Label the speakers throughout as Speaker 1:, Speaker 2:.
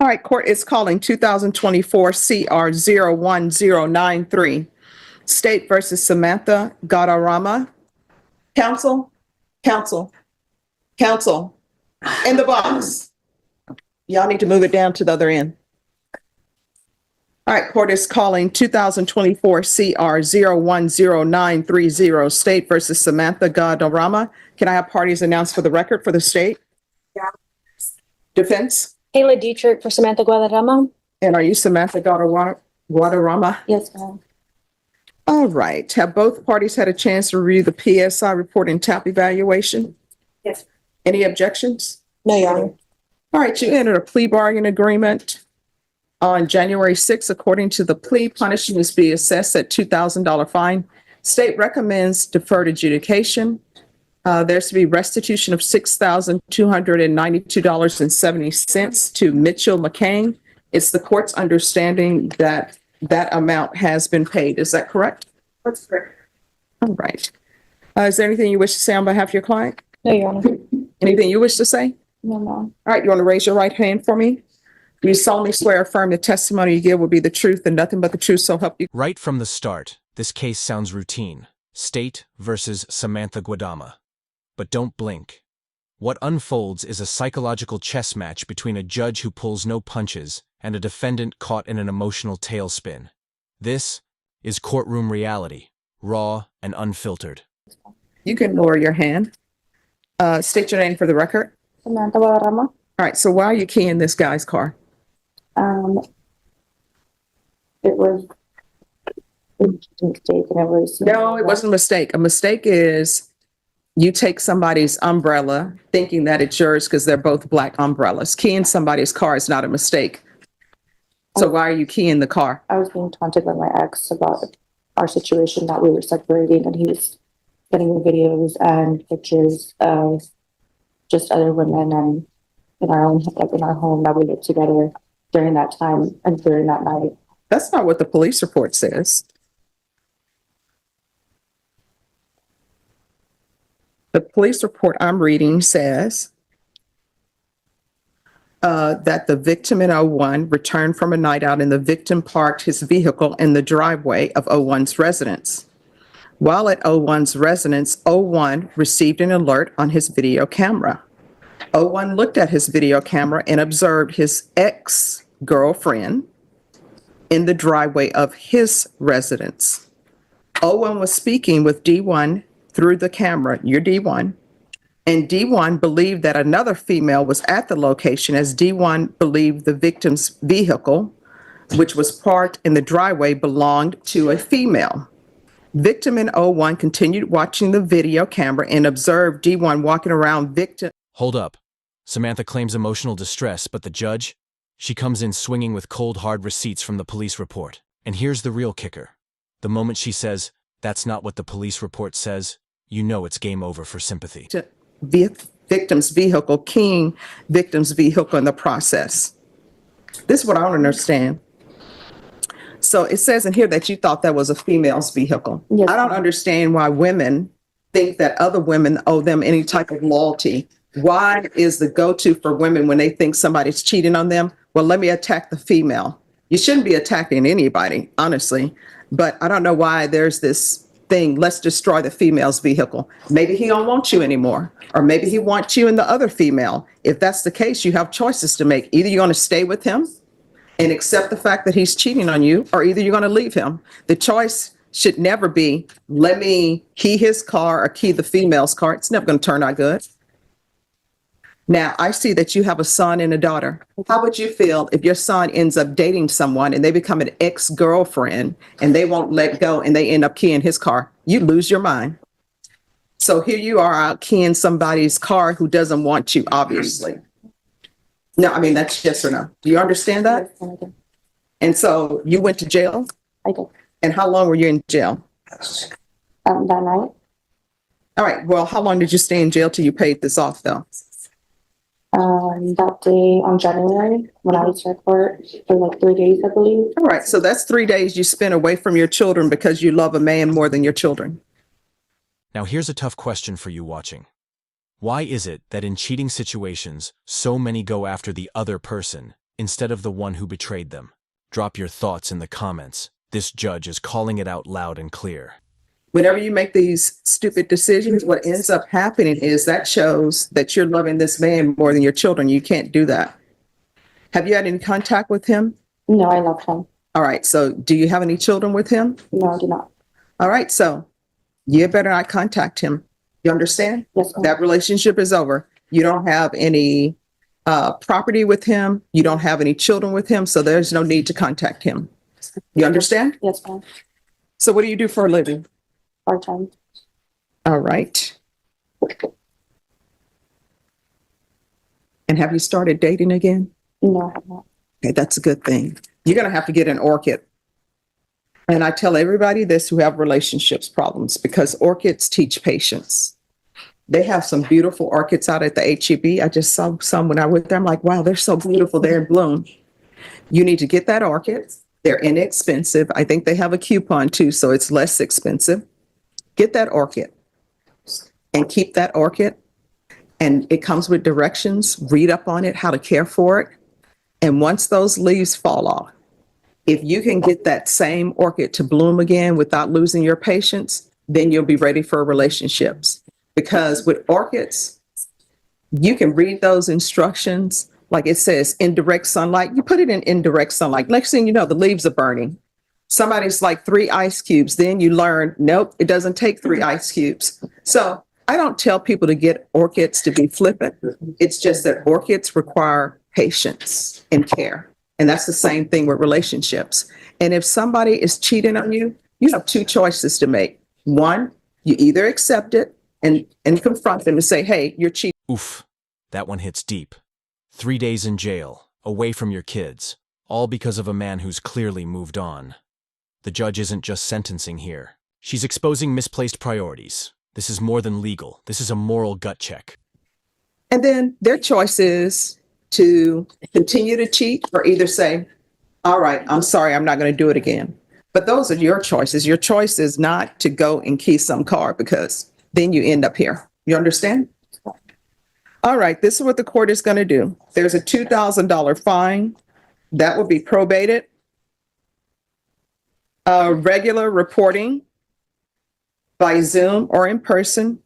Speaker 1: All right, court is calling 2024 CR 01093, State versus Samantha Gadarama. Counsel, counsel, counsel, in the box. Y'all need to move it down to the other end. All right, court is calling 2024 CR 01093, State versus Samantha Gadarama. Can I have parties announced for the record for the state?
Speaker 2: Yeah.
Speaker 1: Defense?
Speaker 2: Kayla Dietrich for Samantha Guadarrama.
Speaker 1: And are you Samantha Guadarrama?
Speaker 2: Yes, ma'am.
Speaker 1: All right. Have both parties had a chance to review the PSI report and TAP evaluation?
Speaker 2: Yes.
Speaker 1: Any objections?
Speaker 2: No, Your Honor.
Speaker 1: All right. You entered a plea bargain agreement on January 6th. According to the plea, punishment is be assessed at $2,000 fine. State recommends deferred adjudication. There's to be restitution of $6,292.70 to Mitchell McCain. It's the court's understanding that that amount has been paid. Is that correct?
Speaker 2: That's correct.
Speaker 1: All right. Is there anything you wish to say on behalf of your client?
Speaker 2: No, Your Honor.
Speaker 1: Anything you wish to say?
Speaker 2: No, ma'am.
Speaker 1: All right. You want to raise your right hand for me? Do you solemnly swear or affirm the testimony you give will be the truth and nothing but the truth, so help you?
Speaker 3: Right from the start, this case sounds routine. State versus Samantha Guadarrama. But don't blink. What unfolds is a psychological chess match between a judge who pulls no punches and a defendant caught in an emotional tailspin. This is courtroom reality, raw and unfiltered.
Speaker 1: You can lower your hand. State your name for the record.
Speaker 2: Samantha Guadarrama.
Speaker 1: All right. So why are you keying this guy's car?
Speaker 2: It was a mistake, and it was.
Speaker 1: No, it wasn't a mistake. A mistake is you take somebody's umbrella thinking that it's yours because they're both black umbrellas. Keying somebody's car is not a mistake. So why are you keying the car?
Speaker 2: I was being taunted by my ex about our situation, that we were separating, and he was getting me videos and pictures of just other women and in our own, like in our home that we lived together during that time and during that night.
Speaker 1: That's not what the police report says. The police report I'm reading says that the victim in 01 returned from a night out and the victim parked his vehicle in the driveway of 01's residence. While at 01's residence, 01 received an alert on his video camera. 01 looked at his video camera and observed his ex-girlfriend in the driveway of his residence. 01 was speaking with D1 through the camera, you're D1, and D1 believed that another female was at the location as D1 believed the victim's vehicle, which was parked in the driveway, belonged to a female. Victim in 01 continued watching the video camera and observed D1 walking around victim.
Speaker 3: Hold up. Samantha claims emotional distress, but the judge? She comes in swinging with cold, hard receipts from the police report. And here's the real kicker. The moment she says, "That's not what the police report says," you know it's game over for sympathy.
Speaker 1: Victim's vehicle, keying victim's vehicle in the process. This is what I don't understand. So it says in here that you thought that was a female's vehicle.
Speaker 2: Yes.
Speaker 1: I don't understand why women think that other women owe them any type of loyalty. Why is the go-to for women when they think somebody's cheating on them? Well, let me attack the female. You shouldn't be attacking anybody, honestly. But I don't know why there's this thing, let's destroy the female's vehicle. Maybe he don't want you anymore, or maybe he wants you and the other female. If that's the case, you have choices to make. Either you're going to stay with him and accept the fact that he's cheating on you, or either you're going to leave him. The choice should never be, let me key his car or key the female's car. It's never going to turn out good. Now, I see that you have a son and a daughter. How would you feel if your son ends up dating someone and they become an ex-girlfriend and they won't let go and they end up keying his car? You lose your mind. So here you are out keying somebody's car who doesn't want you, obviously. No, I mean, that's yes or no. Do you understand that?
Speaker 2: Yes, I did.
Speaker 1: And so you went to jail?
Speaker 2: I did.
Speaker 1: And how long were you in jail?
Speaker 2: That night.
Speaker 1: All right. Well, how long did you stay in jail till you paid this off, though?
Speaker 2: That day on January, when I was to court for like 3 days, I believe.
Speaker 1: All right. So that's 3 days you spent away from your children because you love a man more than your children.
Speaker 3: Now here's a tough question for you watching. Why is it that in cheating situations, so many go after the other person instead of the one who betrayed them? Drop your thoughts in the comments. This judge is calling it out loud and clear.
Speaker 1: Whenever you make these stupid decisions, what ends up happening is that shows that you're loving this man more than your children. You can't do that. Have you had any contact with him?
Speaker 2: No, I love him.
Speaker 1: All right. So do you have any children with him?
Speaker 2: No, I do not.
Speaker 1: All right. So you better not contact him. You understand?
Speaker 2: Yes, ma'am.
Speaker 1: That relationship is over. You don't have any property with him. You don't have any children with him. So there's no need to contact him. You understand?
Speaker 2: Yes, ma'am.
Speaker 1: So what do you do for a living?
Speaker 2: Part-time.
Speaker 1: All right. And have you started dating again?
Speaker 2: No, I have not.
Speaker 1: Okay, that's a good thing. You're going to have to get an orchid. And I tell everybody this who have relationships problems, because orchids teach patience. They have some beautiful orchids out at the HEB. I just saw some when I went there. I'm like, wow, they're so beautiful. They're in bloom. You need to get that orchid. They're inexpensive. I think they have a coupon too, so it's less expensive. Get that orchid and keep that orchid. And it comes with directions. Read up on it, how to care for it. And once those leaves fall off, if you can get that same orchid to bloom again without losing your patience, then you'll be ready for relationships. Because with orchids, you can read those instructions. Like it says, indirect sunlight. You put it in indirect sunlight. Next thing you know, the leaves are burning. Somebody's like 3 ice cubes. Then you learn, nope, it doesn't take 3 ice cubes. So I don't tell people to get orchids to be flippant. It's just that orchids require patience and care. And that's the same thing with relationships. And if somebody is cheating on you, you have 2 choices to make. One, you either accept it and confront them and say, hey, you're cheating.
Speaker 3: Oof, that one hits deep. 3 days in jail, away from your kids, all because of a man who's clearly moved on. The judge isn't just sentencing here. She's exposing misplaced priorities. This is more than legal. This is a moral gut check.
Speaker 1: And then their choice is to continue to cheat or either say, all right, I'm sorry, I'm not going to do it again. But those are your choices. Your choice is not to go and key some car, because then you end up here. You understand? All right, this is what the court is going to do. There's a $2,000 fine that will be probated. Regular reporting by Zoom or in person.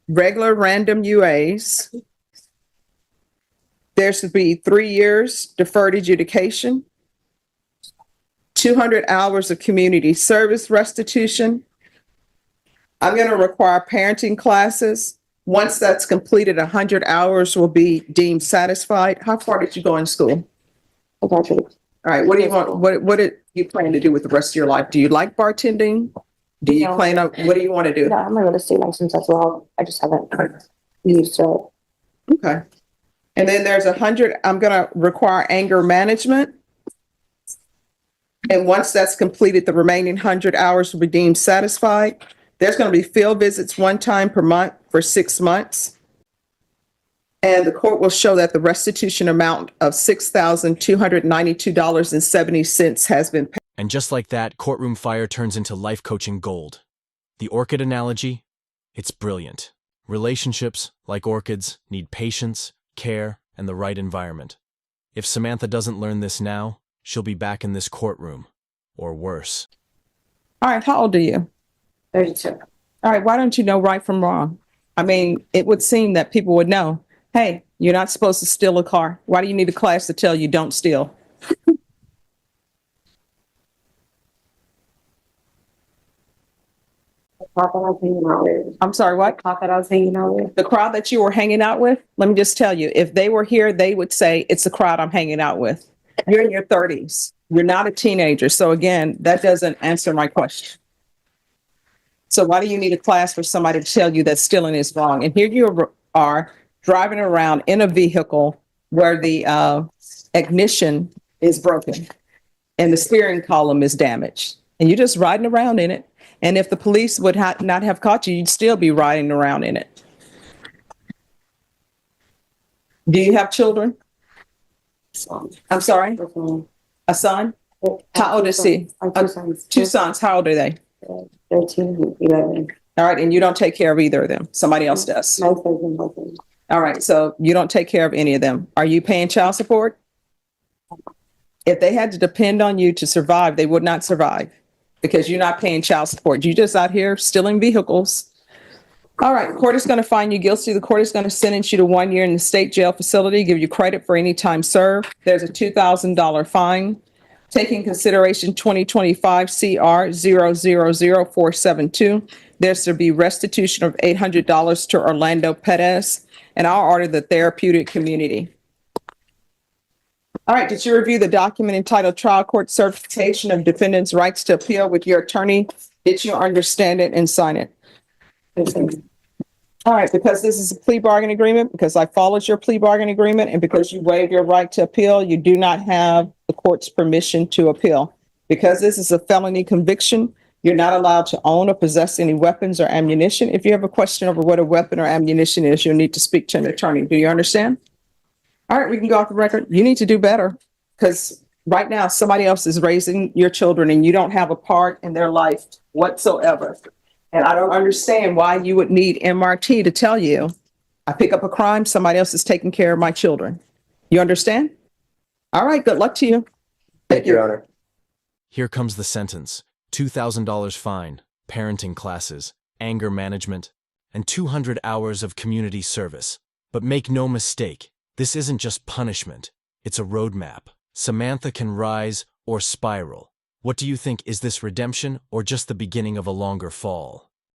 Speaker 1: Regular random UAs. There should be 3 years deferred adjudication. 200 hours of community service restitution. I'm going to require parenting classes. Once that's completed, 100 hours will be deemed satisfied. How far did you go in school?
Speaker 2: I graduated.
Speaker 1: All right, what do you want, what did you plan to do with the rest of your life? Do you like bartending? Do you
Speaker 2: No.
Speaker 1: plan on, what do you want to do?
Speaker 2: Yeah, I'm a real estate license as well. I just haven't used it.
Speaker 1: Okay. And then there's 100, I'm gonna require anger management. And once that's completed, the remaining 100 hours will be deemed satisfied. There's gonna be field visits 1 time per month for 6 months. And the court will show that the restitution amount of $6,292.70 has been paid.
Speaker 3: And just like that, courtroom fire turns into life coaching gold. The orchid analogy? It's brilliant. Relationships, like orchids, need patience, care, and the right environment. If Samantha doesn't learn this now, she'll be back in this courtroom, or worse.
Speaker 1: All right, how old are you?
Speaker 2: 32.
Speaker 1: All right, why don't you know right from wrong? I mean, it would seem that people would know, hey, you're not supposed to steal a car. Why do you need a class to tell you don't steal?
Speaker 2: The crowd that I was hanging out with.
Speaker 1: I'm sorry, what?
Speaker 2: Crowd that I was hanging out with.
Speaker 1: The crowd that you were hanging out with, let me just tell you, if they were here, they would say, it's the crowd I'm hanging out with. You're in your 30s. You're not a teenager. So again, that doesn't answer my question. So why do you need a class for somebody to tell you that stealing is wrong? And here you are driving around in a vehicle where the ignition is broken and the steering column is damaged. And you're just riding around in it. And if the police would not have caught you, you'd still be riding around in it. Do you have children? I'm sorry? A son? How old is he?
Speaker 2: I have 2 sons.
Speaker 1: 2 sons. How old are they?
Speaker 2: 13 and 11.
Speaker 1: All right. And you don't take care of either of them. Somebody else does.
Speaker 2: My husband, both of them.
Speaker 1: All right. So you don't take care of any of them. Are you paying child support? If they had to depend on you to survive, they would not survive because you're not paying child support. You're just out here stealing vehicles. All right, the court is going to find you guilty. The court is going to sentence you to 1 year in the state jail facility, give you credit for any time served. There's a $2,000 fine. Taking consideration 2025 CR 000472, there's to be restitution of $800 to Orlando Perez, and I'll order the therapeutic community. All right, did you review the document entitled Trial Court Certification of Defendant's Rights to Appeal with your attorney? Did you understand it and sign it? All right, because this is a plea bargain agreement, because I followed your plea bargain agreement, and because you waived your right to appeal, you do not have the court's permission to appeal. Because this is a felony conviction, you're not allowed to own or possess any weapons or ammunition. If you have a question over what a weapon or ammunition is, you'll need to speak to an attorney. Do you understand? All right, we can go off the record. You need to do better, because right now somebody else is raising your children and you don't have a part in their life whatsoever. And I don't understand why you would need MRT to tell you, I pick up a crime, somebody else is taking care of my children. You understand? All right, good luck to you.
Speaker 4: Thank you, Your Honor.
Speaker 3: Here comes the sentence. $2,000 fine, parenting classes, anger management, and 200 hours of community service. But make no mistake, this isn't just punishment. It's a roadmap. Samantha can rise or spiral. What do you think? Is this redemption or just the beginning of a longer fall?